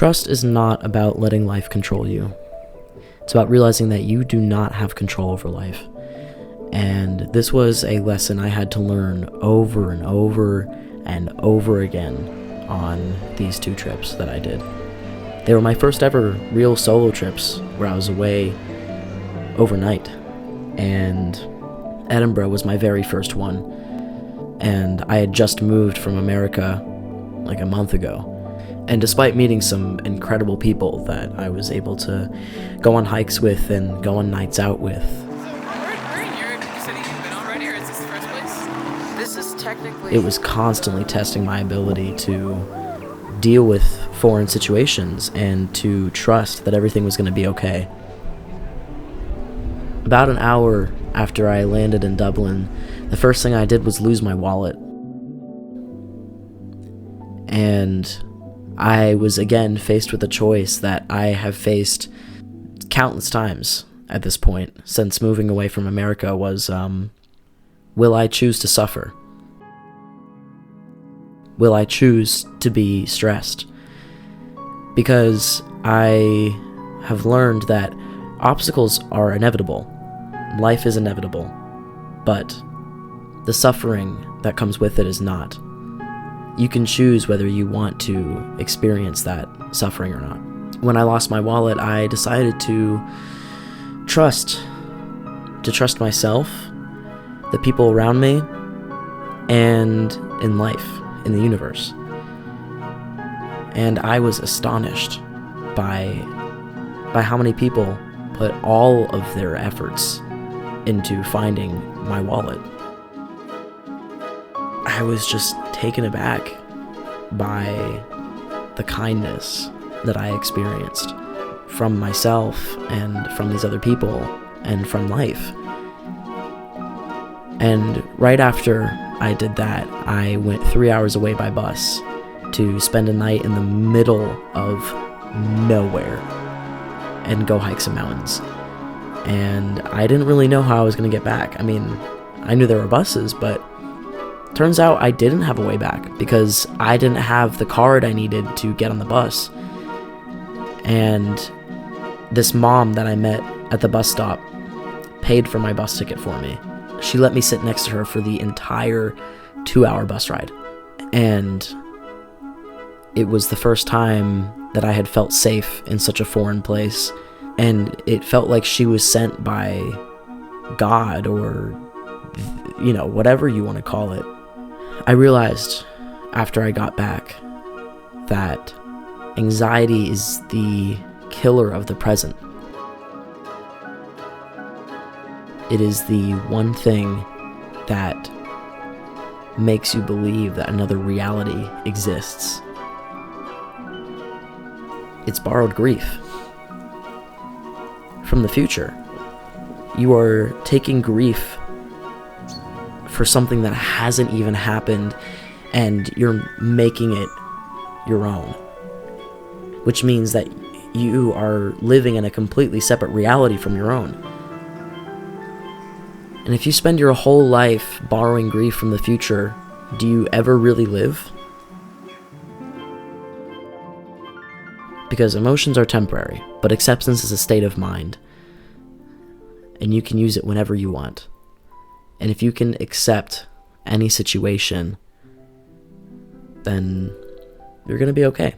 Trust is not about letting life control you. It's about realizing that you do not have control over life. And this was a lesson I had to learn over and over and over again on these 2 trips that I did. They were my first ever real solo trips where I was away overnight. And Edinburgh was my very first one. And I had just moved from America like a month ago. And despite meeting some incredible people that I was able to go on hikes with and go on nights out with. It was constantly testing my ability to deal with foreign situations and to trust that everything was going to be okay. About an hour after I landed in Dublin, the first thing I did was lose my wallet. And I was again faced with a choice that I have faced countless times at this point since moving away from America was, will I choose to suffer? Will I choose to be stressed? Because I have learned that obstacles are inevitable. Life is inevitable. But the suffering that comes with it is not. You can choose whether you want to experience that suffering or not. When I lost my wallet, I decided to trust myself, the people around me, and in life, in the universe. And I was astonished by how many people put all of their efforts into finding my wallet. I was just taken aback by the kindness that I experienced from myself and from these other people and from life. And right after I did that, I went 3 hours away by bus to spend a night in the middle of nowhere and go hike some mountains. And I didn't really know how I was going to get back. I mean, I knew there were buses, but turns out I didn't have a way back because I didn't have the card I needed to get on the bus. And this mom that I met at the bus stop paid for my bus ticket for me. She let me sit next to her for the entire 2-hour bus ride. And it was the first time that I had felt safe in such a foreign place. And it felt like she was sent by God or, whatever you want to call it. I realized after I got back that anxiety is the killer of the present. It is the one thing that makes you believe that another reality exists. It's borrowed grief from the future. You are taking grief for something that hasn't even happened, and you're making it your own. Which means that you are living in a completely separate reality from your own. And if you spend your whole life borrowing grief from the future, do you ever really live? Because emotions are temporary, but acceptance is a state of mind. And you can use it whenever you want. And if you can accept any situation, then you're going to be okay.